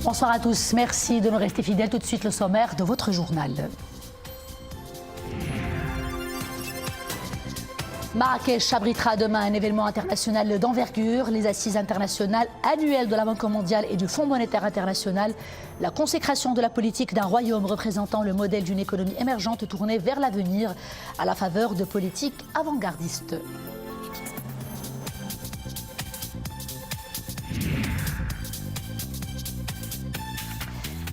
Bonsoir à tous, merci de nous rester fidèles. Tout de suite le sommaire de votre journal. Marrakech abritera demain un événement international d'envergure, les assises internationales annuelles de la Banque mondiale et du Fonds monétaire international, la consécration de la politique d'un royaume représentant le modèle d'une économie émergente tournée vers l'avenir à la faveur de politiques avant-gardistes.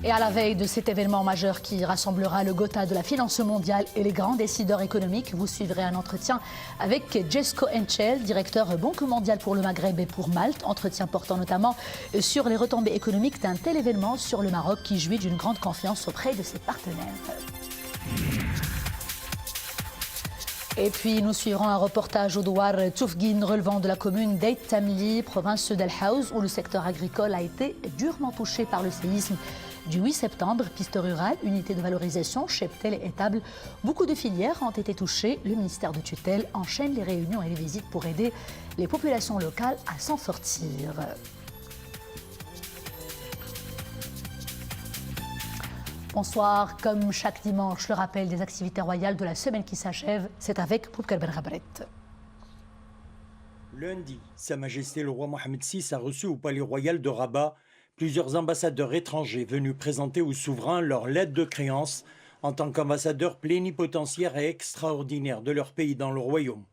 Et à la veille de cet événement majeur qui rassemblera le Gotha de la finance mondiale et les grands décideurs économiques, vous suivrez un entretien avec Jesco Enchel, directeur Banque mondiale pour le Maghreb et pour Malte. Entretien portant notamment sur les retombées économiques d'un tel événement sur le Maroc qui jouit d'une grande confiance auprès de ses partenaires. Et puis nous suivrons un reportage au Douar Toufguine relevant de la commune d'Aït Tamli, province d'El Haouz, où le secteur agricole a été durement touché par le séisme du 8 septembre. Piste rurale, unité de valorisation, cheptel et étable. Beaucoup de filières ont été touchées. Le ministère de tutelle enchaîne les réunions et les visites pour aider les populations locales à s'en sortir. Bonsoir, comme chaque dimanche, le rappel des activités royales de la semaine qui s'achève, c'est avec Boubkar Ben Ghabret. Lundi, Sa Majesté le roi Mohamed VI a reçu au Palais Royal de Rabat plusieurs ambassadeurs étrangers venus présenter au souverain leur lettre de créance en tant qu'ambassadeurs plénipotentiaires et extraordinaires de leur pays dans le royaume.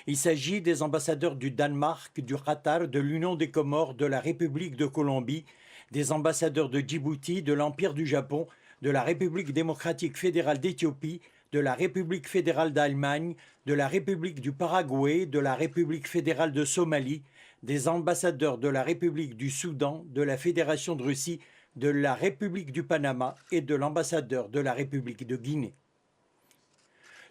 Il s'agit des ambassadeurs du Danemark, du Qatar, de l'Union des Comores, de la République de Colombie, des ambassadeurs de Djibouti, de l'Empire du Japon, de la République démocratique fédérale d'Éthiopie, de la République fédérale d'Allemagne, de la République du Paraguay, de la République fédérale de Somalie, des ambassadeurs de la République du Soudan, de la Fédération de Russie, de la République du Panama et de l'ambassadeur de la République de Guinée.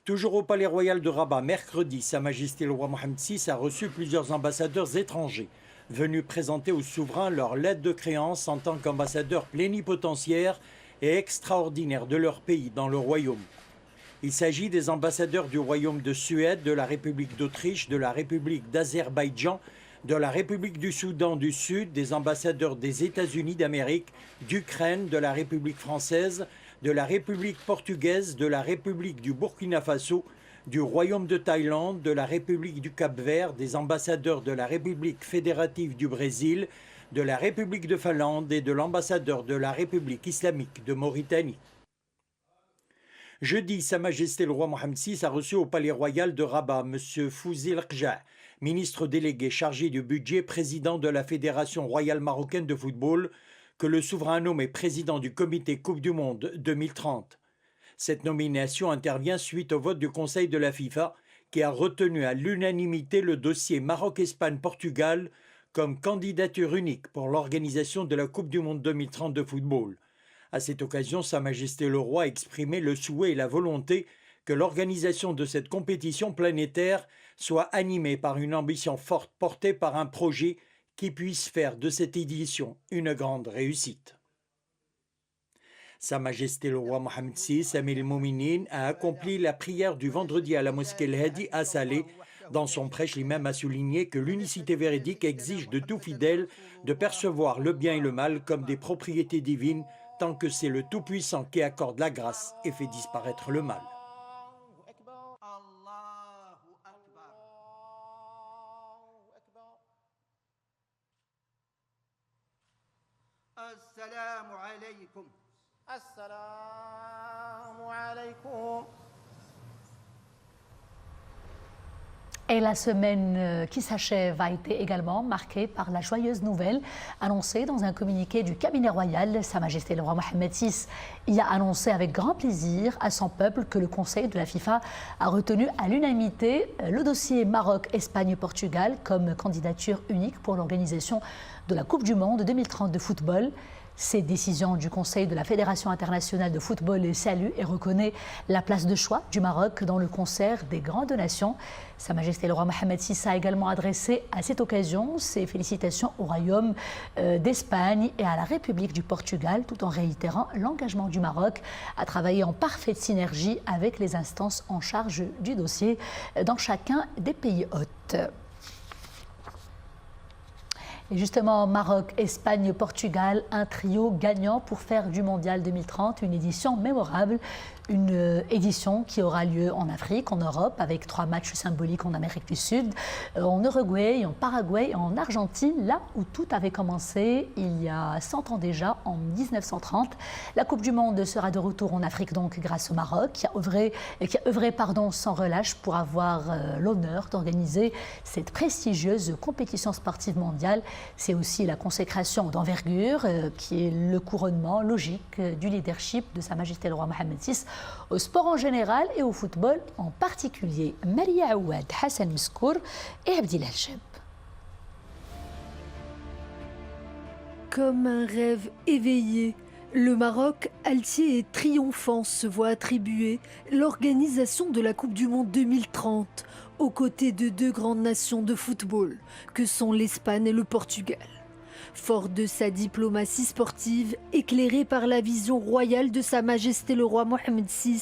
Toujours au Palais Royal de Rabat, mercredi, Sa Majesté le roi Mohamed VI a reçu plusieurs ambassadeurs étrangers venus présenter au souverain leur lettre de créance en tant qu'ambassadeurs plénipotentiaires et extraordinaires de leur pays dans le royaume. Il s'agit des ambassadeurs du royaume de Suède, de la République d'Autriche, de la République d'Azerbaïdjan, de la République du Soudan du Sud, des ambassadeurs des États-Unis d'Amérique, d'Ukraine, de la République française, de la République portugaise, de la République du Burkina Faso, du Royaume de Thaïlande, de la République du Cap-Vert, des ambassadeurs de la République fédérative du Brésil, de la République de Finlande et de l'ambassadeur de la République islamique de Mauritanie. Jeudi, Sa Majesté le roi Mohamed VI a reçu au Palais Royal de Rabat M. Fouzi Rqja, ministre délégué chargé du budget, président de la Fédération royale marocaine de football, que le souverain a nommé président du comité Coupe du Monde 2030. Cette nomination intervient suite au vote du Conseil de la FIFA qui a retenu à l'unanimité le dossier Maroc-Espagne-Portugal comme candidature unique pour l'organisation de la Coupe du Monde 2030 de football. À cette occasion, Sa Majesté le roi a exprimé le souhait et la volonté que l'organisation de cette compétition planétaire soit animée par une ambition forte portée par un projet qui puisse faire de cette édition une grande réussite. Sa Majesté le roi Mohamed VI, Amir el-Mouminin, a accompli la prière du vendredi à la mosquée El-Hadi à Salé. Dans son prêche, l'imam a souligné que l'unicité véridique exige de tout fidèle de percevoir le bien et le mal comme des propriétés divines tant que c'est le Tout-Puissant qui accorde la grâce et fait disparaître le mal. Assalamu alaykum. Assalamu alaykum. Et la semaine qui s'achève a été également marquée par la joyeuse nouvelle annoncée dans un communiqué du cabinet royal. Sa Majesté le roi Mohamed VI y a annoncé avec grand plaisir à son peuple que le Conseil de la FIFA a retenu à l'unanimité le dossier Maroc-Espagne-Portugal comme candidature unique pour l'organisation de la Coupe du Monde 2030 de football. Ces décisions du Conseil de la Fédération internationale de football salue et reconnaît la place de choix du Maroc dans le concert des grandes nations. Sa Majesté le roi Mohamed VI a également adressé à cette occasion ses félicitations au Royaume d'Espagne et à la République du Portugal, tout en réitérant l'engagement du Maroc à travailler en parfaite synergie avec les instances en charge du dossier dans chacun des pays hôtes. Et justement, Maroc, Espagne, Portugal, un trio gagnant pour faire du Mondial 2030 une édition mémorable. Une édition qui aura lieu en Afrique, en Europe, avec 3 matchs symboliques en Amérique du Sud, en Uruguay, en Paraguay et en Argentine, là où tout avait commencé il y a 100 ans déjà, en 1930. La Coupe du Monde sera de retour en Afrique donc grâce au Maroc, qui a œuvré sans relâche pour avoir l'honneur d'organiser cette prestigieuse compétition sportive mondiale. C'est aussi la consécration d'envergure qui est le couronnement logique du leadership de Sa Majesté le roi Mohammed VI au sport en général et au football en particulier. Maria Aouad, Hassan Meskour et Abdillah Cheb. Comme un rêve éveillé, le Maroc, altier et triomphant, se voit attribuer l'organisation de la Coupe du Monde 2030 aux côtés de 2 grandes nations de football que sont l'Espagne et le Portugal. Fort de sa diplomatie sportive, éclairée par la vision royale de Sa Majesté le roi Mohammed VI,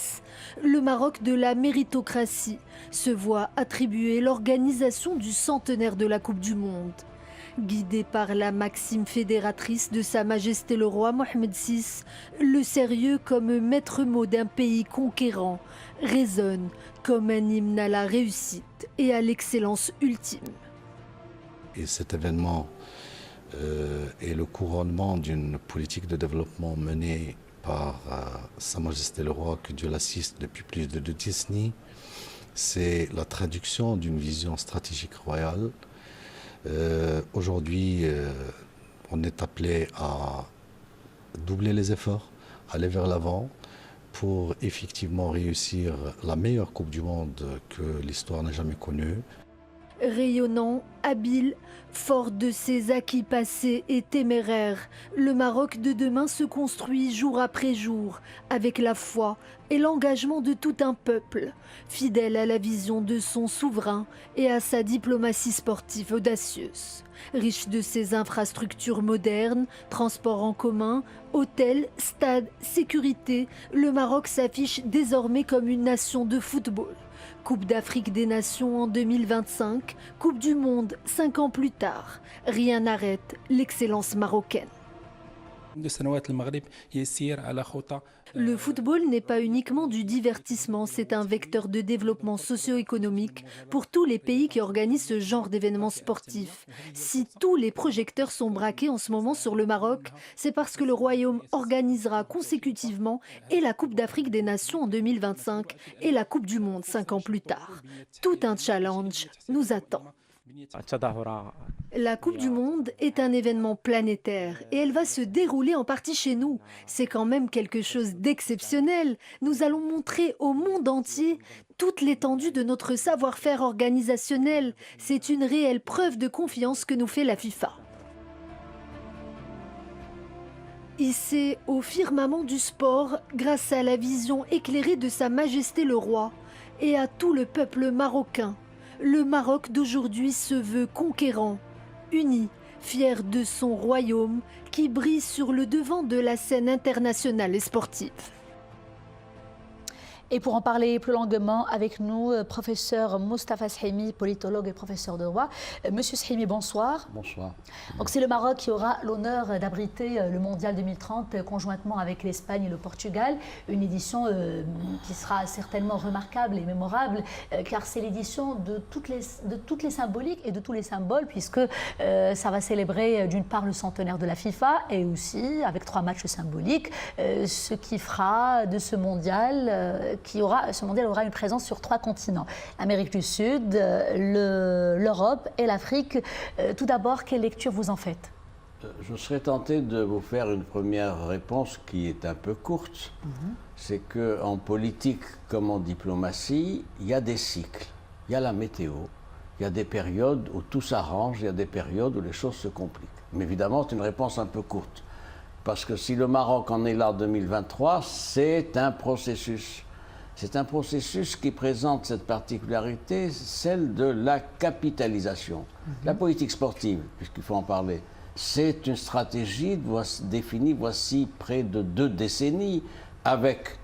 le Maroc de la méritocratie se voit attribuer l'organisation du centenaire de la Coupe du Monde. Guidé par la maxime fédératrice de Sa Majesté le roi Mohammed VI, le sérieux comme maître mot d'un pays conquérant résonne comme un hymne à la réussite et à l'excellence ultime. Et cet événement est le couronnement d'une politique de développement menée par Sa Majesté le Roi, que Dieu l'assiste depuis plus de 2 décennies. C'est la traduction d'une vision stratégique royale. Aujourd'hui, on est appelé à doubler les efforts, aller vers l'avant pour effectivement réussir la meilleure Coupe du Monde que l'histoire n'a jamais connue. Rayonnant, habile, fort de ses acquis passés et téméraires, le Maroc de demain se construit jour après jour avec la foi et l'engagement de tout un peuple, fidèle à la vision de son souverain et à sa diplomatie sportive audacieuse. Riche de ses infrastructures modernes, transports en commun, hôtels, stades, sécurité, le Maroc s'affiche désormais comme une nation de football. Coupe d'Afrique des Nations en 2025, Coupe du Monde 5 ans plus tard. Rien n'arrête l'excellence marocaine. Le football n'est pas uniquement du divertissement, c'est un vecteur de développement socio-économique pour tous les pays qui organisent ce genre d'événements sportifs. Si tous les projecteurs sont braqués en ce moment sur le Maroc, c'est parce que le Royaume organisera consécutivement et la Coupe d'Afrique des Nations en 2025 et la Coupe du Monde 5 ans plus tard. Tout un challenge nous attend. La Coupe du Monde est un événement planétaire et elle va se dérouler en partie chez nous. C'est quand même quelque chose d'exceptionnel. Nous allons montrer au monde entier toute l'étendue de notre savoir-faire organisationnel. C'est une réelle preuve de confiance que nous fait la FIFA. Hissé au firmament du sport grâce à la vision éclairée de Sa Majesté le Roi et à tout le peuple marocain, le Maroc d'aujourd'hui se veut conquérant, uni, fier de son royaume qui brille sur le devant de la scène internationale et sportive. Et pour en parler plus longuement avec nous, professeur Moustapha Shehimi, politologue et professeur de droit. Monsieur Shehimi, bonsoir. Bonsoir. Donc c'est le Maroc qui aura l'honneur d'abriter le Mondial 2030 conjointement avec l'Espagne et le Portugal. Une édition qui sera certainement remarquable et mémorable car c'est l'édition de toutes les symboliques et de tous les symboles puisque ça va célébrer d'une part le centenaire de la FIFA et aussi avec 3 matchs symboliques, ce qui fera de ce mondial ce mondial aura une présence sur 3 continents. L'Amérique du Sud, l'Europe et l'Afrique. Tout d'abord, quelle lecture vous en faites? Je serais tenté de vous faire une première réponse qui est un peu courte. C'est qu'en politique comme en diplomatie, il y a des cycles. Il y a la météo, il y a des périodes où tout s'arrange, il y a des périodes où les choses se compliquent. Mais évidemment, c'est une réponse un peu courte. Parce que si le Maroc en est là en 2023, c'est un processus. C'est un processus qui présente cette particularité, celle de la capitalisation. La politique sportive, puisqu'il faut en parler, c'est une stratégie définie voici près de 2 décennies, avec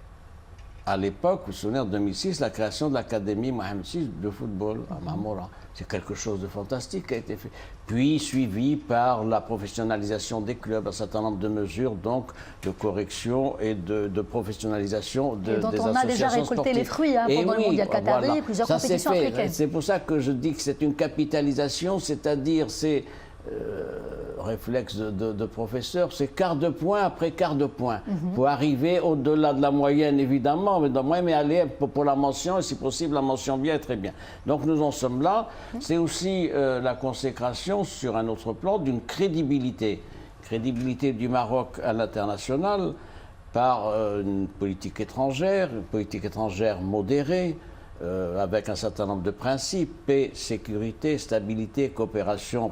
à l'époque, vous vous souvenez, en 2006, la création de l'Académie Mohamed VI de football à Marmora. C'est quelque chose de fantastique qui a été fait. Puis suivi par la professionnalisation des clubs, un certain nombre de mesures donc de correction et de professionnalisation des associations sportives. Et dont on a déjà récolté les fruits pendant le Mondial Qatari, voilà. Plusieurs compétitions africaines. C'est pour ça que je dis que c'est une capitalisation, c'est-à-dire c'est réflexe de professeur, c'est quart de point après quart de point, pour arriver au-delà de la moyenne évidemment, mais aller pour la mention, et si possible la mention bien et très bien. Donc nous en sommes là. C'est aussi la consécration sur un autre plan d'une crédibilité du Maroc à l'international par une politique étrangère modérée, avec un certain nombre de principes, paix, sécurité, stabilité, coopération,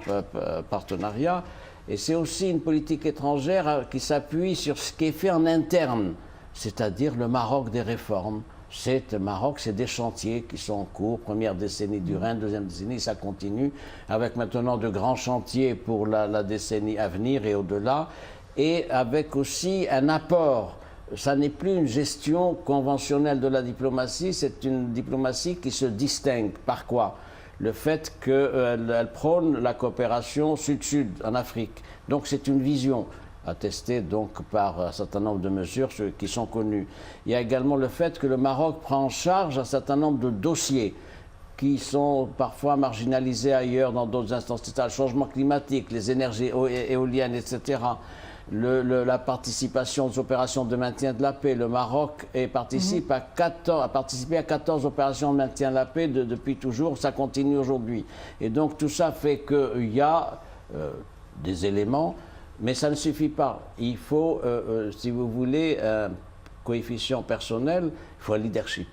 partenariat. Et c'est aussi une politique étrangère qui s'appuie sur ce qui est fait en interne, c'est-à-dire le Maroc des réformes. Le Maroc, c'est des chantiers qui sont en cours, première décennie du règne, deuxième décennie, ça continue, avec maintenant de grands chantiers pour la décennie à venir et au-delà, et avec aussi un apport. Ça n'est plus une gestion conventionnelle de la diplomatie, c'est une diplomatie qui se distingue. Par quoi? Le fait qu'elle prône la coopération sud-sud en Afrique. Donc c'est une vision attestée donc par un certain nombre de mesures qui sont connues. Il y a également le fait que le Maroc prend en charge un certain nombre de dossiers qui sont parfois marginalisés ailleurs dans d'autres instances. C'est le changement climatique, les énergies éoliennes, etc. La participation aux opérations de maintien de la paix. Le Maroc a participé à 14 opérations de maintien de la paix depuis toujours, ça continue aujourd'hui. Et donc tout ça fait qu'il y a des éléments, mais ça ne suffit pas. Il faut, si vous voulez, un coefficient personnel, il faut un leadership.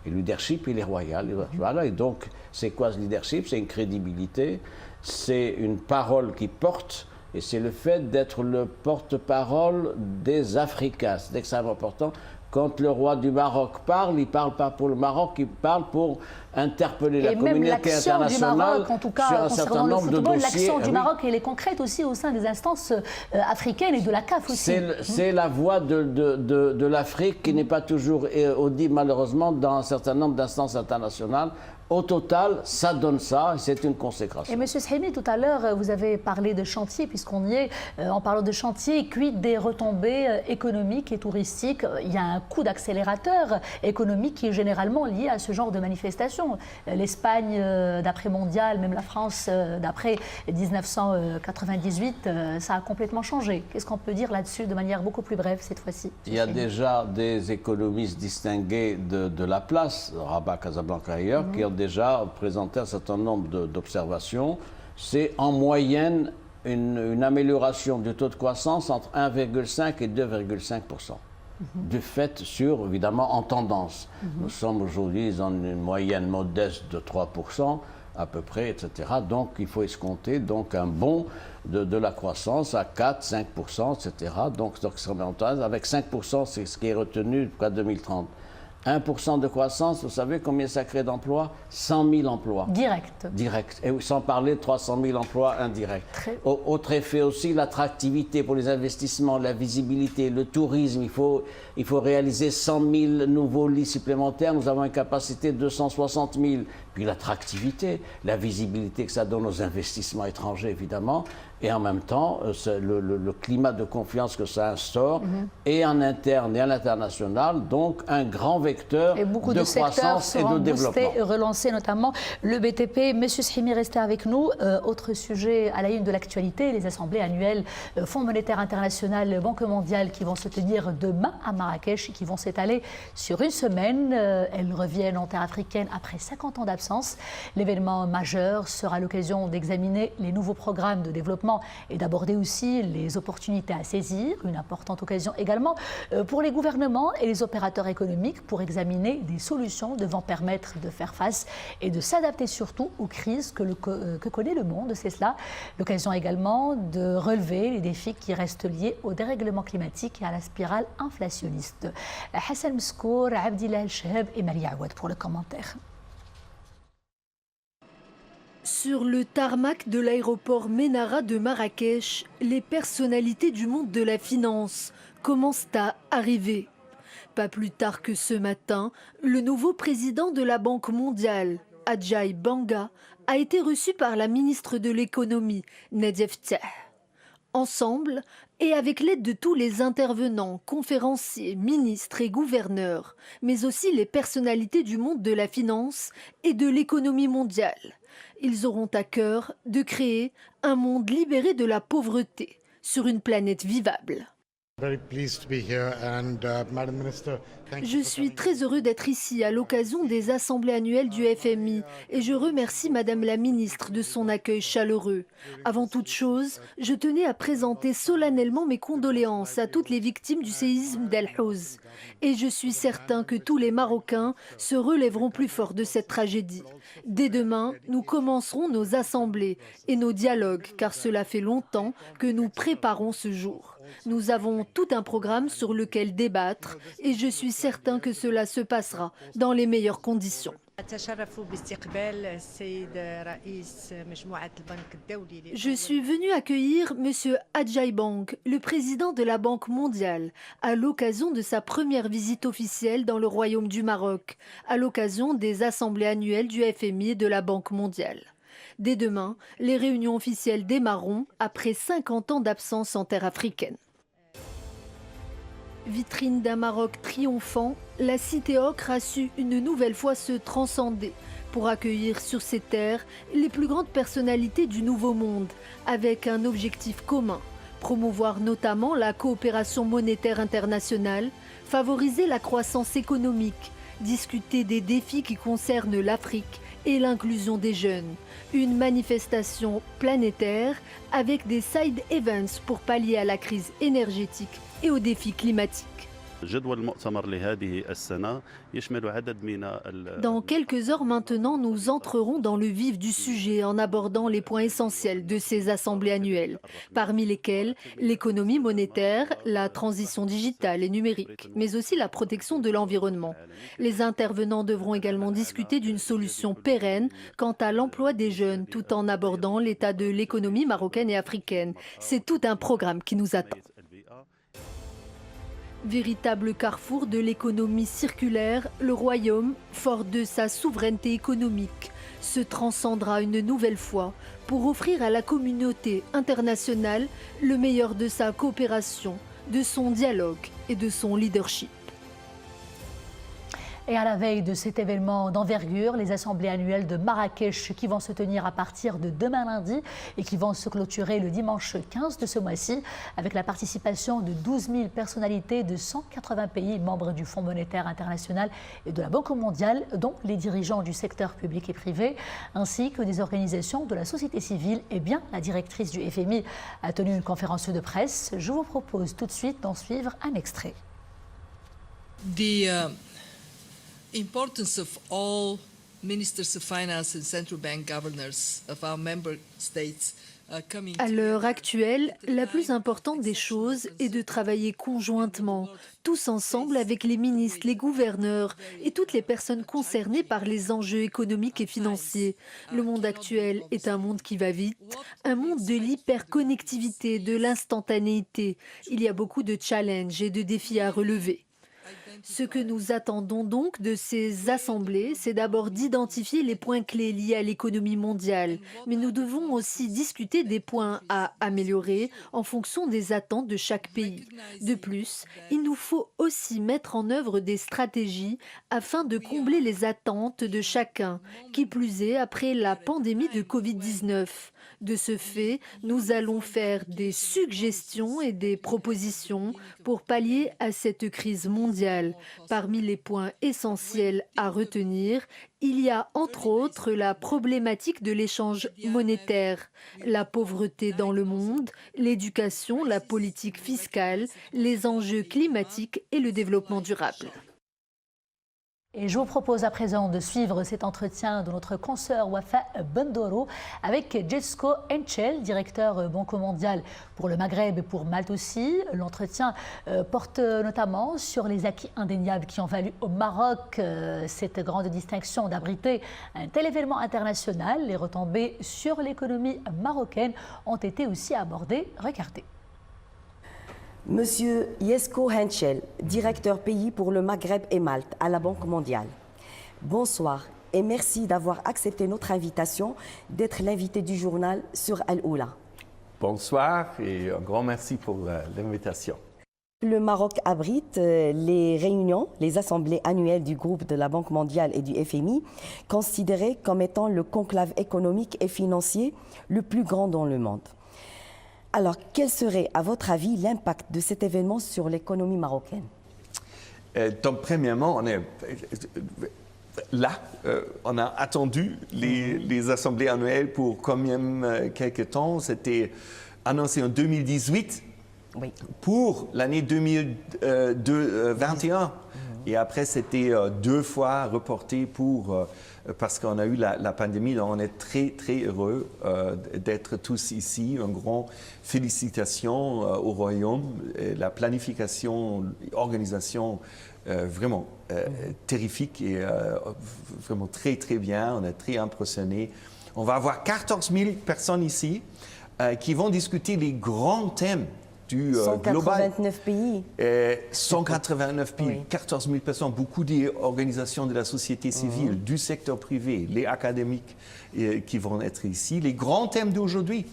Et le leadership, il est royal. Voilà. Et donc, c'est quoi ce leadership? C'est une crédibilité, c'est une parole qui porte. Et c'est le fait d'être le porte-parole des Africains. C'est extrêmement important. Quand le roi du Maroc parle, il ne parle pas pour le Maroc, il parle pour interpeller la communauté internationale Maroc, en tout cas, sur un certain nombre de dossiers. L'action du Maroc, elle est concrète aussi au sein des instances africaines et de la CAF aussi. C'est la voix de l'Afrique qui n'est pas toujours audible malheureusement dans un certain nombre d'instances internationales. Au total, ça donne ça, c'est une consécration. Et M. Shahimi, tout à l'heure, vous avez parlé de chantier, puisqu'on y est, en parlant de chantier, quid des retombées économiques et touristiques. Il y a un coup d'accélérateur économique qui est généralement lié à ce genre de manifestations. L'Espagne, d'après Mondial, même la France, d'après 1998, ça a complètement changé. Qu'est-ce qu'on peut dire là-dessus de manière beaucoup plus brève cette fois-ci? Il y a déjà des économistes distingués de la place, Rabat, Casablanca et ailleurs, qui ont déjà présenté un certain nombre d'observations. C'est en moyenne une amélioration du taux de croissance entre 1,5 et 2,5%. Du fait sur, évidemment, en tendance. Nous sommes aujourd'hui dans une moyenne modeste de 3%, à peu près, etc. Donc, il faut escompter donc, un bond de la croissance à 4, 5%, etc. Donc, avec 5%, c'est ce qui est retenu jusqu'à 2030. 1% de croissance, vous savez combien ça crée d'emplois? 100 000 emplois. Direct. Et sans parler de 300 000 emplois indirects. Autre effet aussi, l'attractivité pour les investissements, la visibilité, le tourisme. Il faut réaliser 100 000 nouveaux lits supplémentaires. Nous avons une capacité de 260 000. Puis l'attractivité, la visibilité que ça donne aux investissements étrangers, évidemment. Et en même temps, le climat de confiance que ça instaure, et en interne et à l'international, donc un grand vecteur de croissance et de développement. Et relancé notamment le BTP. Monsieur Shahimi, restez avec nous. Autre sujet à la une de l'actualité, les assemblées annuelles Fonds monétaire international, Banque mondiale qui vont se tenir demain à Marrakech et qui vont s'étaler sur une semaine. Elles reviennent en terre africaine après 50 ans d'absence. L'événement majeur sera l'occasion d'examiner les nouveaux programmes de développement et d'aborder aussi les opportunités à saisir. Une importante occasion également pour les gouvernements et les opérateurs économiques pour examiner des solutions devant permettre de faire face et de s'adapter surtout aux crises que connaît le monde. C'est cela l'occasion également de relever les défis qui restent liés au dérèglement climatique et à la spirale inflationniste. Hassan Mskour, Abdillah El-Shehab et Maria Awad pour le commentaire. Sur le tarmac de l'aéroport Menara de Marrakech, les personnalités du monde de la finance commencent à arriver. Pas plus tard que ce matin, le nouveau président de la Banque mondiale, Ajay Banga, a été reçu par la ministre de l'économie, Nadia Fattah. Ensemble, et avec l'aide de tous les intervenants, conférenciers, ministres et gouverneurs, mais aussi les personnalités du monde de la finance et de l'économie mondiale, ils auront à cœur de créer un monde libéré de la pauvreté sur une planète vivable. Je suis très heureux d'être ici à l'occasion des assemblées annuelles du FMI et je remercie Madame la ministre de son accueil chaleureux. Avant toute chose, je tenais à présenter solennellement mes condoléances à toutes les victimes du séisme d'El Houz. Et je suis certain que tous les Marocains se relèveront plus fort de cette tragédie. Dès demain, nous commencerons nos assemblées et nos dialogues car cela fait longtemps que nous préparons ce jour. Nous avons tout un programme sur lequel débattre et je suis certain que cela se passera dans les meilleures conditions. Je suis venu accueillir M. Ajay Banga, le président de la Banque mondiale, à l'occasion de sa première visite officielle dans le Royaume du Maroc, à l'occasion des assemblées annuelles du FMI et de la Banque mondiale. Dès demain, les réunions officielles démarreront après 50 ans d'absence en terre africaine. Vitrine d'un Maroc triomphant, la cité ocre a su une nouvelle fois se transcender pour accueillir sur ses terres les plus grandes personnalités du Nouveau Monde, avec un objectif commun, promouvoir notamment la coopération monétaire internationale, favoriser la croissance économique, discuter des défis qui concernent l'Afrique et l'inclusion des jeunes. Une manifestation planétaire avec des side events pour pallier à la crise énergétique et aux défis climatiques. Dans quelques heures maintenant, nous entrerons dans le vif du sujet en abordant les points essentiels de ces assemblées annuelles, parmi lesquels l'économie monétaire, la transition digitale et numérique, mais aussi la protection de l'environnement. Les intervenants devront également discuter d'une solution pérenne quant à l'emploi des jeunes, tout en abordant l'état de l'économie marocaine et africaine. C'est tout un programme qui nous attend. Véritable carrefour de l'économie circulaire, le Royaume, fort de sa souveraineté économique, se transcendra une nouvelle fois pour offrir à la communauté internationale le meilleur de sa coopération, de son dialogue et de son leadership. Et à la veille de cet événement d'envergure, les assemblées annuelles de Marrakech qui vont se tenir à partir de demain lundi et qui vont se clôturer le dimanche 15 de ce mois-ci avec la participation de 12 000 personnalités de 180 pays membres du Fonds monétaire international et de la Banque mondiale, dont les dirigeants du secteur public et privé, ainsi que des organisations de la société civile. Et bien, la directrice du FMI a tenu une conférence de presse. Je vous propose tout de suite d'en suivre un extrait. Importance of all ministers of finance and central bank governors of our member states coming. À l'heure actuelle, la plus importante des choses est de travailler conjointement, tous ensemble avec les ministres, les gouverneurs et toutes les personnes concernées par les enjeux économiques et financiers. Le monde actuel est un monde qui va vite, un monde de l'hyperconnectivité, de l'instantanéité. Il y a beaucoup de challenges et de défis à relever. Ce que nous attendons donc de ces assemblées, c'est d'abord d'identifier les points clés liés à l'économie mondiale. Mais nous devons aussi discuter des points à améliorer en fonction des attentes de chaque pays. De plus, il nous faut aussi mettre en œuvre des stratégies afin de combler les attentes de chacun, qui plus est après la pandémie de Covid-19. De ce fait, nous allons faire des suggestions et des propositions pour pallier à cette crise mondiale. Parmi les points essentiels à retenir, il y a entre autres la problématique de l'échange monétaire, la pauvreté dans le monde, l'éducation, la politique fiscale, les enjeux climatiques et le développement durable. Et je vous propose à présent de suivre cet entretien de notre consoeur Wafa Bendoro avec Jesco Enchel, directeur Banque mondiale pour le Maghreb et pour Malte aussi. L'entretien porte notamment sur les acquis indéniables qui ont valu au Maroc cette grande distinction d'abriter un tel événement international. Les retombées sur l'économie marocaine ont été aussi abordées. Regardez. Monsieur Jesko Henschel, directeur pays pour le Maghreb et Malte à la Banque mondiale. Bonsoir et merci d'avoir accepté notre invitation d'être l'invité du journal sur Al-Oula. Bonsoir et un grand merci pour l'invitation. Le Maroc abrite les réunions, les assemblées annuelles du groupe de la Banque mondiale et du FMI, considérées comme étant le conclave économique et financier le plus grand dans le monde. Alors, quel serait, à votre avis, l'impact de cet événement sur l'économie marocaine? Donc, premièrement, on est là, on a attendu les assemblées annuelles pour quand même quelques temps. C'était annoncé en 2018 oui. pour l'année 2021. Et après, c'était 2 fois reporté parce qu'on a eu la pandémie. Donc, on est très, très heureux d'être tous ici. Une grande félicitation au Royaume. La planification, l'organisation, vraiment terrifique et vraiment très, très bien. On est très impressionnés. On va avoir 14 000 personnes ici qui vont discuter les grands thèmes du 189 pays. 189 pays, oui. 14 000 personnes, beaucoup d'organisations de la société civile, du secteur privé, les académiques qui vont être ici. Les grands thèmes d'aujourd'hui.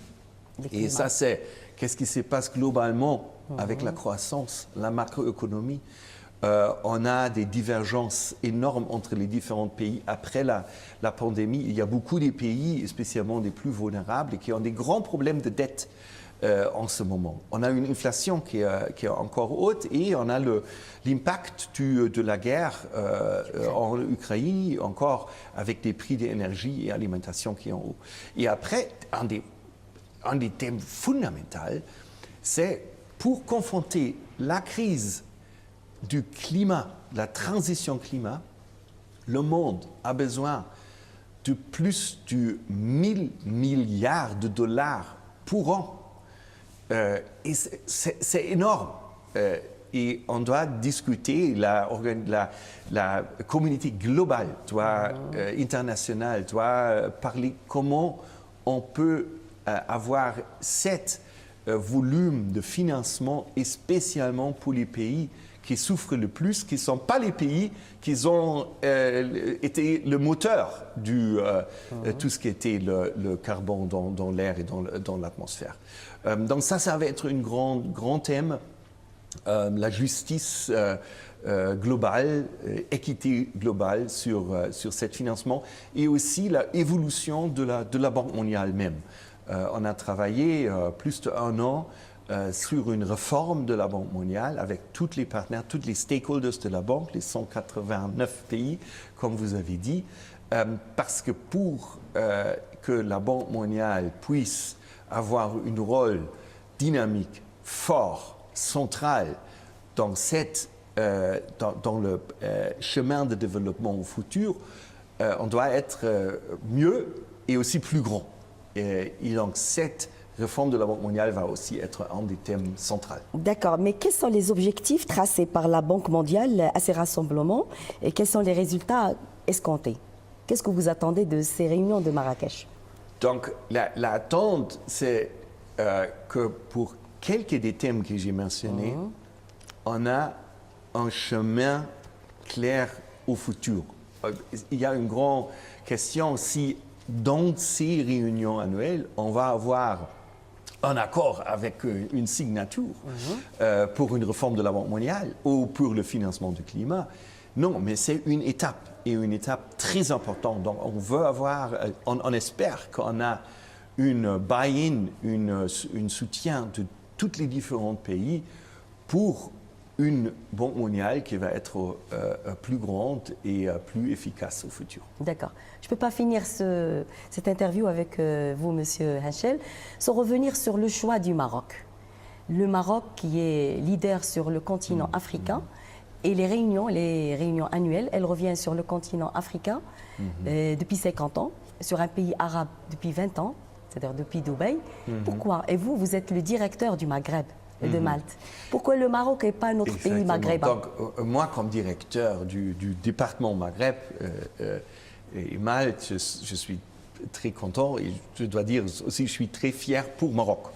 Et ça, c'est qu'est-ce qui se passe globalement avec la croissance, la macroéconomie. On a des divergences énormes entre les différents pays après la pandémie. Il y a beaucoup de pays, spécialement des plus vulnérables, qui ont des grands problèmes de dette. En ce moment. On a une inflation qui est encore haute et on a l'impact de la guerre en Ukraine, encore avec des prix d'énergie et alimentation qui sont hauts. Et après, un des thèmes fondamentaux, c'est pour confronter la crise du climat, la transition climat, le monde a besoin de plus de 1 000 milliards de dollars pour an. Et c'est énorme. Et on doit discuter, la communauté globale, internationale, doit parler comment on peut avoir cet volume de financement, et spécialement pour les pays qui souffrent le plus, qui ne sont pas les pays qui ont été le moteur de tout ce qui était le carbone dans l'air et dans l'atmosphère. Donc ça va être un grand thème. La justice globale, équité globale sur ce financement et aussi l'évolution de la Banque mondiale même. On a travaillé plus d'1 an sur une réforme de la Banque mondiale avec tous les partenaires, tous les stakeholders de la banque, les 189 pays, comme vous avez dit, parce que pour que la Banque mondiale puisse avoir un rôle dynamique, fort, central dans le chemin de développement au futur, on doit être mieux et aussi plus grand. Et donc cette réforme de la Banque mondiale va aussi être un des thèmes centraux. D'accord, mais quels sont les objectifs tracés par la Banque mondiale à ces rassemblements et quels sont les résultats escomptés? Qu'est-ce que vous attendez de ces réunions de Marrakech? Donc l'attente, c'est que pour quelques des thèmes que j'ai mentionnés, on a un chemin clair au futur. Il y a une grande question si dans ces réunions annuelles, on va avoir un accord avec une signature pour une réforme de la Banque mondiale ou pour le financement du climat. Non, mais c'est une étape et une étape très importante. Donc on veut avoir, on espère qu'on a une buy-in, un soutien de tous les différents pays pour une Banque mondiale qui va être plus grande et plus efficace au futur. D'accord. Je ne peux pas finir cette interview avec vous, Monsieur Henschel, sans revenir sur le choix du Maroc. Le Maroc qui est leader sur le continent africain et les réunions annuelles, elles reviennent sur le continent africain depuis 50 ans, sur un pays arabe depuis 20 ans, c'est-à-dire depuis Dubaï. Pourquoi? Et vous êtes le directeur du Maghreb de Malte. Pourquoi le Maroc n'est pas notre pays maghrébin? Donc, moi, comme directeur du département Maghreb et Malte, je suis très content et je dois dire aussi je suis très fier pour Maroc.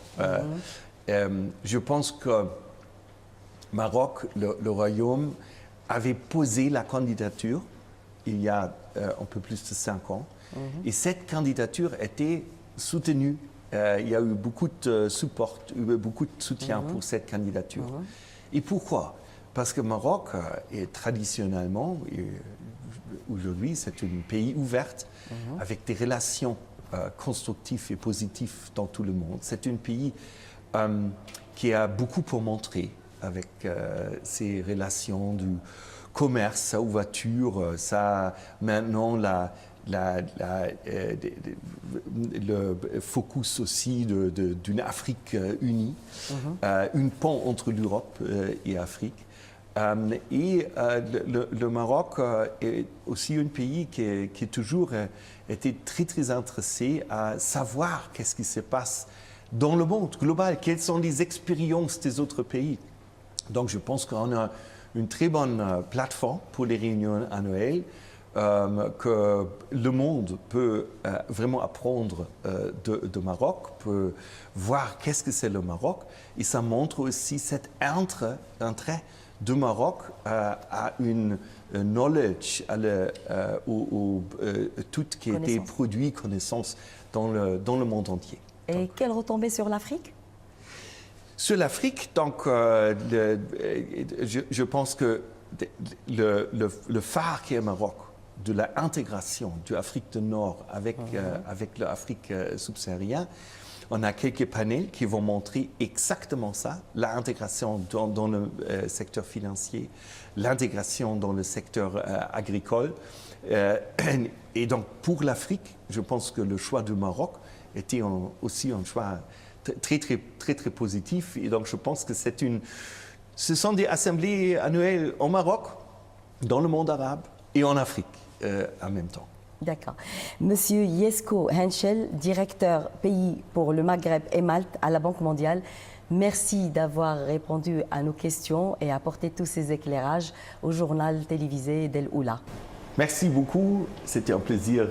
Je pense que Maroc, le royaume, avait posé la candidature il y a un peu plus de 5 ans. Et cette candidature était soutenue. Il y a eu beaucoup de support, beaucoup de soutien pour cette candidature. Et pourquoi? Parce que le Maroc est traditionnellement, aujourd'hui, c'est un pays ouvert avec des relations constructives et positives dans tout le monde. C'est un pays qui a beaucoup pour montrer avec ses relations du commerce, sa ouverture, maintenant le focus aussi d'une Afrique unie, une pont entre l'Europe et l'Afrique. Le Maroc est aussi un pays qui a toujours été très intéressé à savoir qu'est-ce qui se passe dans le monde global, quelles sont les expériences des autres pays. Donc je pense qu'on a une très bonne plateforme pour les réunions annuelles, que le monde peut vraiment apprendre de Maroc, peut voir qu'est-ce que c'est le Maroc, et ça montre aussi cet entrée du Maroc à une knowledge, tout qui a été produit, connaissance dans le monde entier. Et quelle retombée sur l'Afrique? Sur l'Afrique, donc, je pense que le phare qui est le Maroc, de l'intégration de l'Afrique du Nord avec l'Afrique subsaharienne, on a quelques panels qui vont montrer exactement ça, l'intégration dans le secteur financier, l'intégration dans le secteur agricole. Et donc, pour l'Afrique, je pense que le choix du Maroc était aussi un choix très positif. Et donc, je pense que ce sont des assemblées annuelles au Maroc, dans le monde arabe et en Afrique en même temps. D'accord. Monsieur Jesko Henschel, directeur pays pour le Maghreb et Malte à la Banque mondiale, merci d'avoir répondu à nos questions et apporté tous ces éclairages au journal télévisé d'El Oula. Merci beaucoup. C'était un plaisir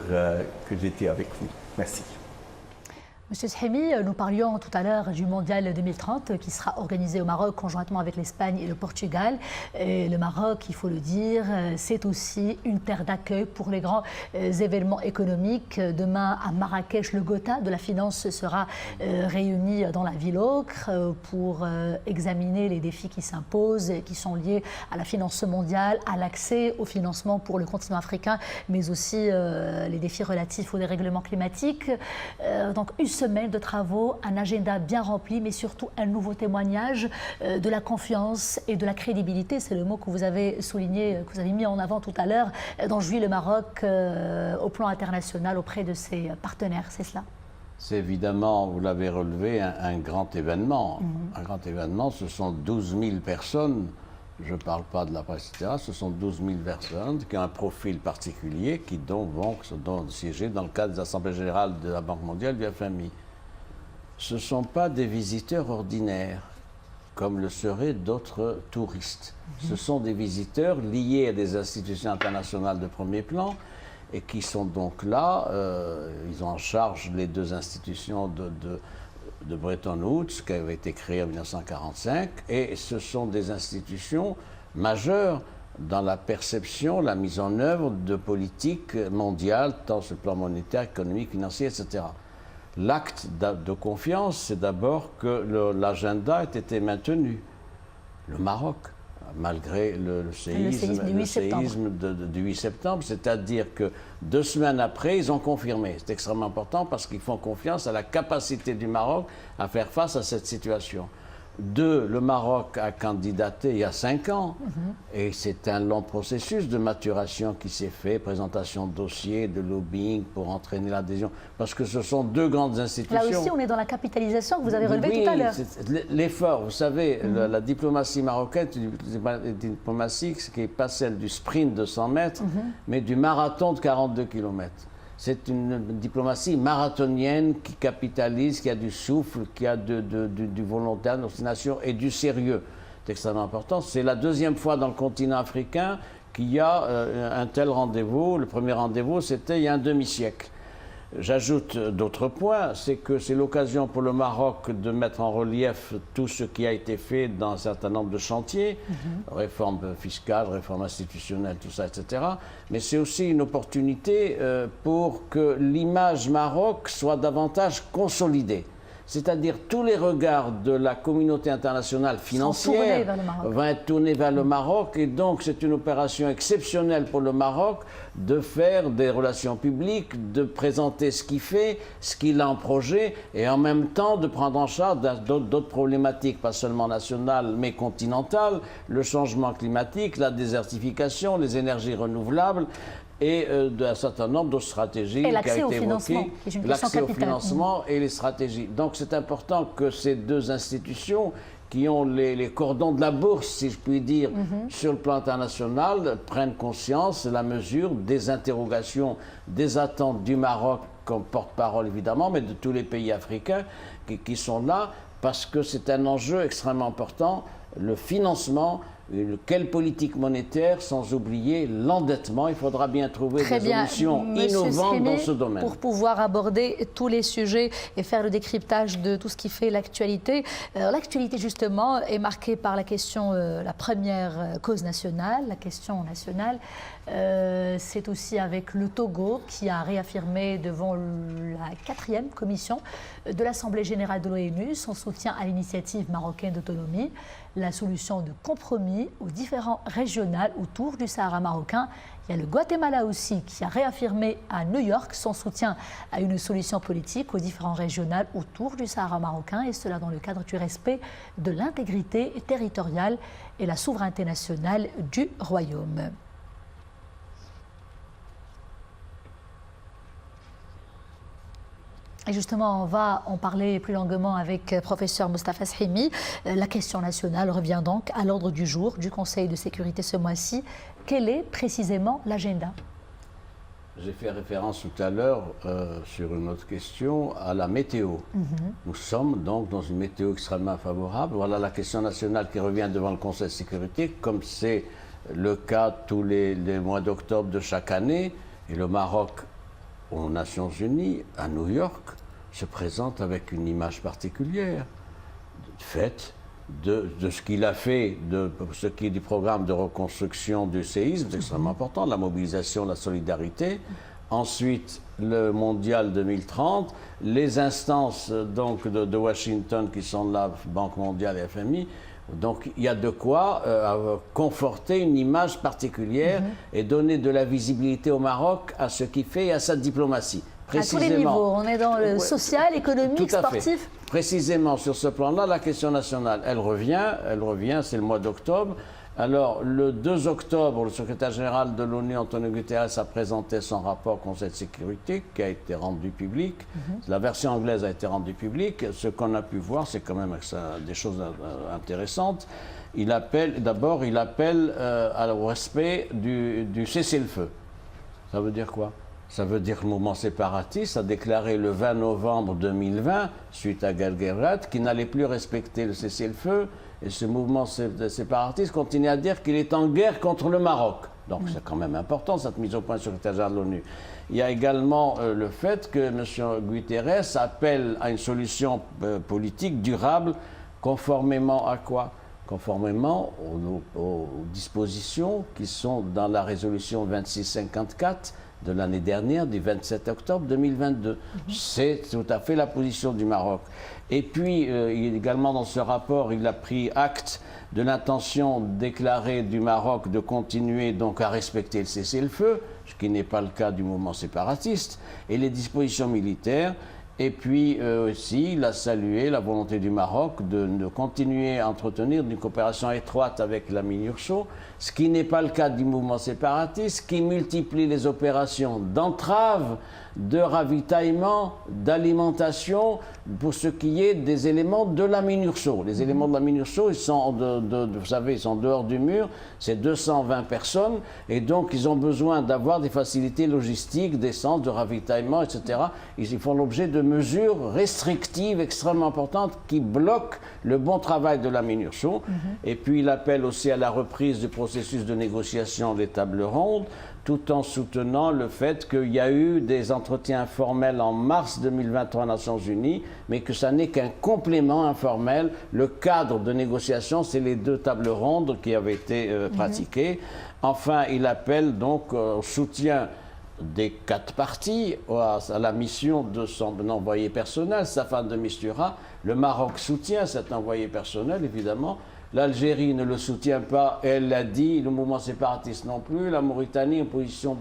que j'étais avec vous. Merci. Monsieur Shemi, nous parlions tout à l'heure du Mondial 2030 qui sera organisé au Maroc conjointement avec l'Espagne et le Portugal. Et le Maroc, il faut le dire, c'est aussi une terre d'accueil pour les grands événements économiques. Demain, à Marrakech, le Gotha de la finance sera réuni dans la ville ocre pour examiner les défis qui s'imposent et qui sont liés à la finance mondiale, à l'accès au financement pour le continent africain, mais aussi les défis relatifs au dérèglement climatique. Donc, une semaine de travaux, un agenda bien rempli, mais surtout un nouveau témoignage de la confiance et de la crédibilité. C'est le mot que vous avez souligné, que vous avez mis en avant tout à l'heure, dont jouit le Maroc au plan international auprès de ses partenaires, c'est cela? C'est évidemment, vous l'avez relevé, un grand événement. Un grand événement, ce sont 12 000 personnes. Je ne parle pas de la presse, etc. Ce sont 12 000 personnes qui ont un profil particulier, qui donc vont siéger dans le cadre des assemblées générales de la Banque mondiale, du FMI. Ce ne sont pas des visiteurs ordinaires, comme le seraient d'autres touristes. Ce sont des visiteurs liés à des institutions internationales de premier plan et qui sont donc là. Ils ont en charge les deux institutions de Bretton Woods, qui avait été créée en 1945, et ce sont des institutions majeures dans la perception, la mise en œuvre de politiques mondiales, tant sur le plan monétaire, économique, financier, etc. L'acte de confiance, c'est d'abord que l'agenda ait été maintenu. Le Maroc, malgré le séisme du 8 septembre, c'est-à-dire que 2 semaines après, ils ont confirmé. C'est extrêmement important parce qu'ils font confiance à la capacité du Maroc à faire face à cette situation. 2, le Maroc a candidaté il y a 5 ans et c'est un long processus de maturation qui s'est fait, présentation de dossiers, de lobbying pour entraîner l'adhésion, parce que ce sont 2 grandes institutions. Là aussi, on est dans la capitalisation que vous avez relevée tout à l'heure. L'effort, vous savez, la diplomatie marocaine, c'est une diplomatie qui n'est pas celle du sprint de 100 mètres, mais du marathon de 42 km. C'est une diplomatie marathonienne qui capitalise, qui a du souffle, qui a du volontaire, de l'obstination et du sérieux. C'est extrêmement important. C'est la 2e fois dans le continent africain qu'il y a un tel rendez-vous. Le premier rendez-vous, c'était il y a un demi-siècle. J'ajoute d'autres points, c'est que c'est l'occasion pour le Maroc de mettre en relief tout ce qui a été fait dans un certain nombre de chantiers, réforme fiscale, réforme institutionnelle, tout ça, etc. Mais c'est aussi une opportunité pour que l'image Maroc soit davantage consolidée. C'est-à-dire tous les regards de la communauté internationale financière vont être tournés vers le Maroc et donc c'est une opération exceptionnelle pour le Maroc de faire des relations publiques, de présenter ce qu'il fait, ce qu'il a en projet et en même temps de prendre en charge d'autres problématiques, pas seulement nationales mais continentales, le changement climatique, la désertification, les énergies renouvelables et d'un certain nombre d'autres stratégies qui a été évoquées, l'accès au financement et les stratégies. Donc c'est important que ces deux institutions qui ont les cordons de la bourse, si je puis dire, sur le plan international, prennent conscience, la mesure des interrogations, des attentes du Maroc comme porte-parole évidemment, mais de tous les pays africains qui sont là, parce que c'est un enjeu extrêmement important, le financement. Quelle politique monétaire, sans oublier l'endettement. Il faudra bien trouver des solutions innovantes dans ce domaine. Pour pouvoir aborder tous les sujets et faire le décryptage de tout ce qui fait l'actualité. L'actualité, justement, est marquée par la question, la première cause nationale, la question nationale. C'est aussi avec le Togo qui a réaffirmé devant la 4e commission de l'Assemblée générale de l'ONU son soutien à l'initiative marocaine d'autonomie, la solution de compromis aux différends régionaux autour du Sahara marocain. Il y a le Guatemala aussi qui a réaffirmé à New York son soutien à une solution politique aux différends régionaux autour du Sahara marocain, et cela dans le cadre du respect de l'intégrité territoriale et la souveraineté nationale du royaume. Et justement, on va en parler plus longuement avec professeur Mostafa Shimi. La question nationale revient donc à l'ordre du jour du Conseil de sécurité ce mois-ci. Quel est précisément l'agenda? J'ai fait référence tout à l'heure, sur une autre question, à la météo. Nous sommes donc dans une météo extrêmement favorable. Voilà la question nationale qui revient devant le Conseil de sécurité, comme c'est le cas tous les mois d'octobre de chaque année. Et le Maroc, aux Nations Unies, à New York, se présente avec une image particulière, faite de ce qu'il a fait, de ce qui est du programme de reconstruction du séisme, c'est extrêmement important, la mobilisation, la solidarité. Ensuite, le Mondial 2030, les instances donc, de Washington qui sont là, Banque mondiale et FMI. Donc il y a de quoi conforter une image particulière et donner de la visibilité au Maroc à ce qu'il fait et à sa diplomatie. À tous les niveaux, on est dans le social, économique, sportif. Précisément sur ce plan-là, la question nationale, elle revient, c'est le mois d'octobre. Alors, le 2 octobre, le secrétaire général de l'ONU, Antonio Guterres, a présenté son rapport au Conseil de sécurité qui a été rendu public. La version anglaise a été rendue publique. Ce qu'on a pu voir, c'est quand même des choses intéressantes. Il appelle au respect du cessez-le-feu. Ça veut dire quoi? Ça veut dire que le mouvement séparatiste a déclaré le 20 novembre 2020, suite à Guelguerat, qu'il n'allait plus respecter le cessez-le-feu. Et ce mouvement séparatiste continue à dire qu'il est en guerre contre le Maroc. Donc c'est quand même important, cette mise au point du secrétaire général de l'ONU. Il y a également le fait que M. Guterres appelle à une solution politique durable, conformément à quoi? Conformément aux dispositions qui sont dans la résolution 2654 de l'année dernière, du 27 octobre 2022. C'est tout à fait la position du Maroc. Et puis, également dans ce rapport, il a pris acte de l'intention déclarée du Maroc de continuer donc à respecter le cessez-le-feu, ce qui n'est pas le cas du mouvement séparatiste, et les dispositions militaires. Et puis aussi, il a salué la volonté du Maroc de continuer à entretenir une coopération étroite avec la MINURSO, ce qui n'est pas le cas du mouvement séparatiste, qui multiplie les opérations d'entrave, de ravitaillement, d'alimentation, pour ce qui est des éléments de la MINURSO. Les éléments de la MINURSO, ils sont, vous savez, ils sont dehors du mur, c'est 220 personnes, et donc ils ont besoin d'avoir des facilités logistiques, d'essence, de ravitaillement, etc. Ils font l'objet de mesures restrictives extrêmement importantes qui bloquent le bon travail de la MINURSO. Et puis il appelle aussi à la reprise du processus de négociation des tables rondes, tout en soutenant le fait qu'il y a eu des entretiens informels en mars 2023 aux Nations Unies, mais que ça n'est qu'un complément informel. Le cadre de négociation, c'est les 2 tables rondes qui avaient été pratiquées. Enfin, il appelle donc au soutien des 4 parties à la mission de son envoyé personnel, Staffan de Mistura. Le Maroc soutient cet envoyé personnel, évidemment. L'Algérie ne le soutient pas, elle l'a dit, le mouvement séparatiste non plus. La Mauritanie, une position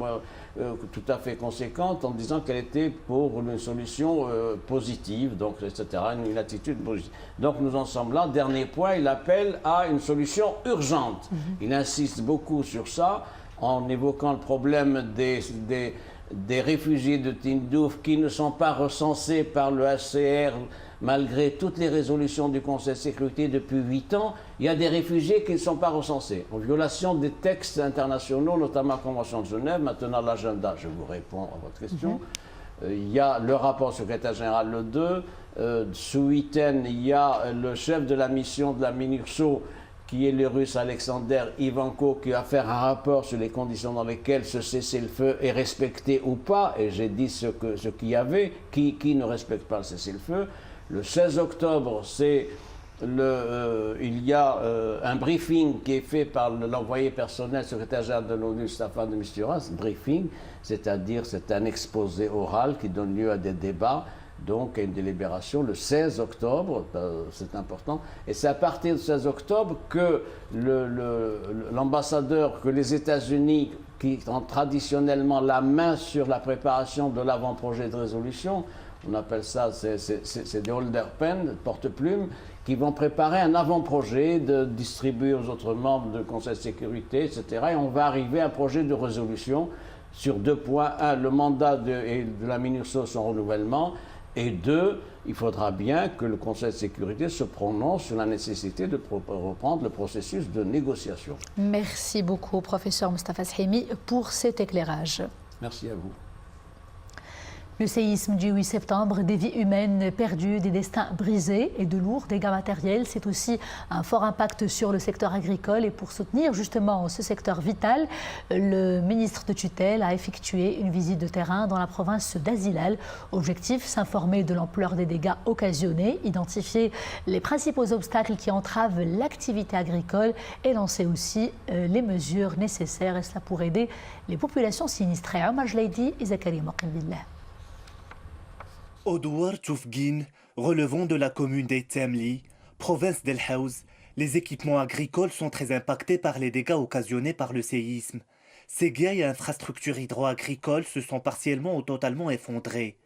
tout à fait conséquente en disant qu'elle était pour une solution positive, donc, etc., une attitude positive. Donc nous en sommes là. Dernier point, il appelle à une solution urgente. Il insiste beaucoup sur ça, en évoquant le problème des réfugiés de Tindouf qui ne sont pas recensés par le HCR malgré toutes les résolutions du Conseil de sécurité depuis 8 ans. Il y a des réfugiés qui ne sont pas recensés, en violation des textes internationaux, notamment la Convention de Genève. Maintenant, l'agenda, je vous réponds à votre question. Il y a le rapport secrétaire général le 2. Ce week-end, il y a le chef de la mission de la MINURSO, qui est le russe Alexander Ivanko, qui va faire un rapport sur les conditions dans lesquelles ce cessez-le-feu est respecté ou pas. Et j'ai dit ce qu'il y avait, qui ne respecte pas le cessez-le-feu. Le 16 octobre, il y a un briefing qui est fait par l'envoyé personnel, secrétaire général de l'ONU, Staffan de Mistura. Ce briefing, c'est-à-dire c'est un exposé oral qui donne lieu à des débats, donc à une délibération le 16 octobre, c'est important. Et c'est à partir du 16 octobre que l'ambassadeur, que les États-Unis, qui ont traditionnellement la main sur la préparation de l'avant-projet de résolution, on appelle ça, c'est des holder pen, porte-plumes, qui vont préparer un avant-projet de distribuer aux autres membres du Conseil de sécurité, etc. Et on va arriver à un projet de résolution sur 2 points. 1, le mandat de la MINURSO, son renouvellement. Et 2, il faudra bien que le Conseil de sécurité se prononce sur la nécessité de reprendre le processus de négociation. Merci beaucoup, professeur Moustapha Shehimi, pour cet éclairage. Merci à vous. Le séisme du 8 septembre, des vies humaines perdues, des destins brisés et de lourds dégâts matériels. C'est aussi un fort impact sur le secteur agricole. Et pour soutenir justement ce secteur vital, le ministre de tutelle a effectué une visite de terrain dans la province d'Azilal. Objectif, s'informer de l'ampleur des dégâts occasionnés, identifier les principaux obstacles qui entravent l'activité agricole et lancer aussi les mesures nécessaires, et cela pour aider les populations sinistrées. Omar Jlaidi et Zakaria Maqimbillah. Au Douar Toufguine, relevant de la commune d'Eitemli, province d'El Haouz, les équipements agricoles sont très impactés par les dégâts occasionnés par le séisme. Ces vieilles infrastructures hydro-agricoles se sont partiellement ou totalement effondrées.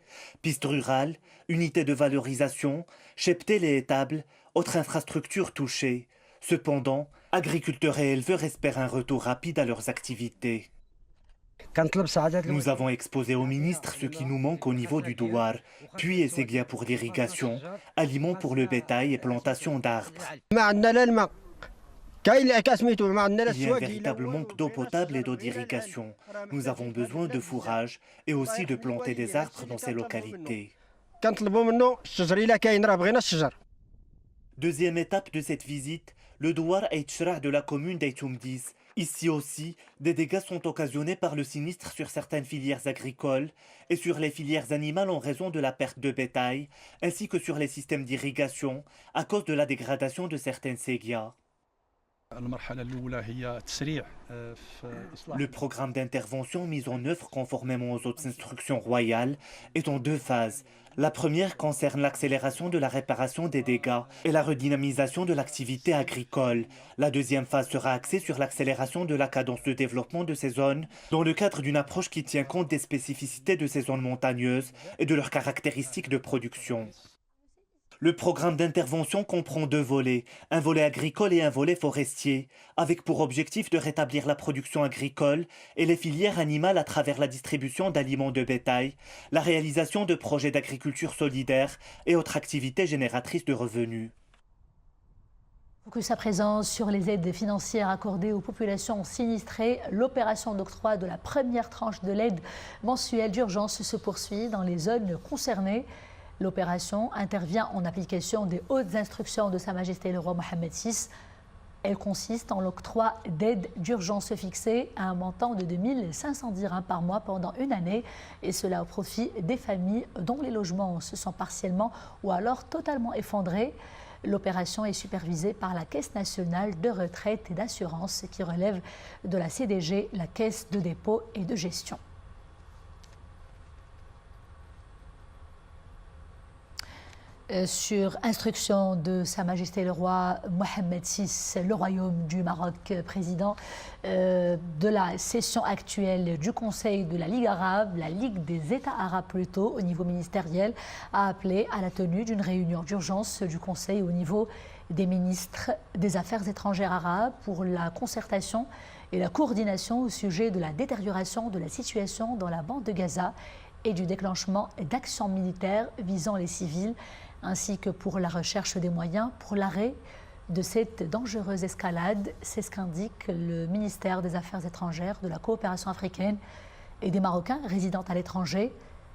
Pistes rurales, unités de valorisation, cheptels et étables, autres infrastructures touchées. Cependant, agriculteurs et éleveurs espèrent un retour rapide à leurs activités. Nous avons exposé au ministre ce qui nous manque au niveau du Douar, puits et séguiens pour l'irrigation, aliments pour le bétail et plantation d'arbres. Il y a un véritable manque d'eau potable et d'eau d'irrigation. Nous avons besoin de fourrage et aussi de planter des arbres dans ces localités. Deuxième étape de cette visite, le Douar Eitchra de la commune d'Eitoumdiz. Ici aussi, des dégâts sont occasionnés par le sinistre sur certaines filières agricoles et sur les filières animales en raison de la perte de bétail, ainsi que sur les systèmes d'irrigation à cause de la dégradation de certaines séguias. Le programme d'intervention mis en œuvre conformément aux autres instructions royales est en 2 phases. La première concerne l'accélération de la réparation des dégâts et la redynamisation de l'activité agricole. La deuxième phase sera axée sur l'accélération de la cadence de développement de ces zones dans le cadre d'une approche qui tient compte des spécificités de ces zones montagneuses et de leurs caractéristiques de production. Le programme d'intervention comprend 2 volets, un volet agricole et un volet forestier, avec pour objectif de rétablir la production agricole et les filières animales à travers la distribution d'aliments de bétail, la réalisation de projets d'agriculture solidaire et autres activités génératrices de revenus. Focus à présent sur les aides financières accordées aux populations sinistrées. L'opération d'octroi de la première tranche de l'aide mensuelle d'urgence se poursuit dans les zones concernées. L'opération intervient en application des hautes instructions de Sa Majesté le roi Mohammed VI. Elle consiste en l'octroi d'aides d'urgence fixées à un montant de 2500 dirhams par mois pendant une année, et cela au profit des familles dont les logements se sont partiellement ou alors totalement effondrés. L'opération est supervisée par la Caisse nationale de retraite et d'assurance qui relève de la CDG, la Caisse de dépôt et de gestion. Sur instruction de Sa Majesté le roi Mohammed VI, le Royaume du Maroc, président de la session actuelle du Conseil de la Ligue arabe, la Ligue des États arabes plutôt, au niveau ministériel, a appelé à la tenue d'une réunion d'urgence du Conseil au niveau des ministres des Affaires étrangères arabes pour la concertation et la coordination au sujet de la détérioration de la situation dans la bande de Gaza et du déclenchement d'actions militaires visant les civils, ainsi que pour la recherche des moyens pour l'arrêt de cette dangereuse escalade. C'est ce qu'indique le ministère des Affaires étrangères, de la coopération africaine et des Marocains résidant à l'étranger.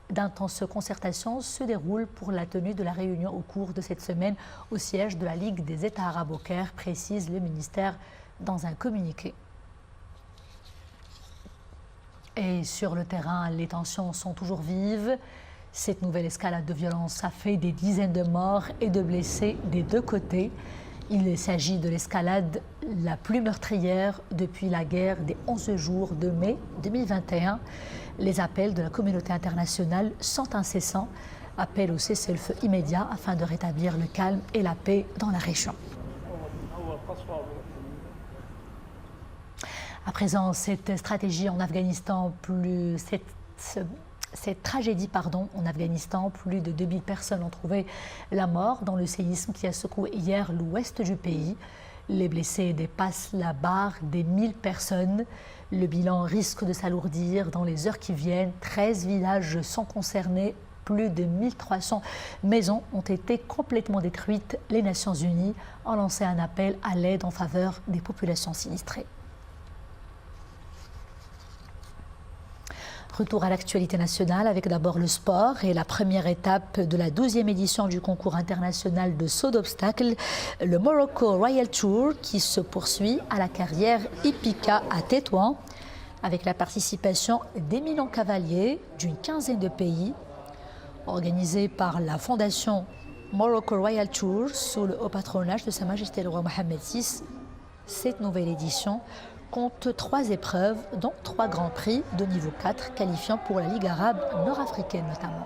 D'intenses concertations se déroulent pour la tenue de la réunion au cours de cette semaine au siège de la Ligue des États arabes au Caire, précise le ministère dans un communiqué. Et sur le terrain, les tensions sont toujours vives. Cette nouvelle escalade de violence a fait des dizaines de morts et de blessés des deux côtés. Il s'agit de l'escalade la plus meurtrière depuis la guerre des 11 jours de mai 2021. Les appels de la communauté internationale sont incessants. Appel au cessez-le-feu immédiat afin de rétablir le calme et la paix dans la région. À présent, cette stratégie en Afghanistan, cette tragédie en Afghanistan, plus de 2000 personnes ont trouvé la mort dans le séisme qui a secoué hier l'ouest du pays. Les blessés dépassent la barre des 1000 personnes. Le bilan risque de s'alourdir dans les heures qui viennent. 13 villages sont concernés. Plus de 1300 maisons ont été complètement détruites. Les Nations Unies ont lancé un appel à l'aide en faveur des populations sinistrées. Retour à l'actualité nationale avec d'abord le sport et la première étape de la 12e édition du concours international de saut d'obstacles, le Morocco Royal Tour, qui se poursuit à la carrière hippica à Tétouan avec la participation d'éminents cavaliers d'une quinzaine de pays. Organisé par la fondation Morocco Royal Tour sous le haut patronage de Sa Majesté le roi Mohammed VI, cette nouvelle édition compte 3 épreuves, dont 3 grands prix de niveau 4, qualifiant pour la Ligue arabe nord-africaine notamment.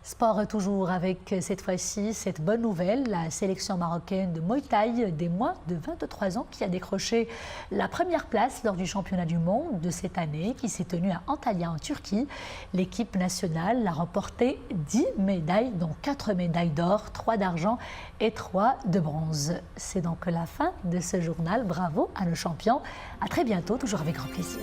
Sport toujours avec cette fois-ci cette bonne nouvelle, la sélection marocaine de Muay Thai des moins de 23 ans qui a décroché la première place lors du championnat du monde de cette année qui s'est tenu à Antalya en Turquie. L'équipe nationale a remporté 10 médailles, dont 4 médailles d'or, 3 d'argent et 3 de bronze. C'est donc la fin de ce journal. Bravo à nos champions. À très bientôt, toujours avec grand plaisir.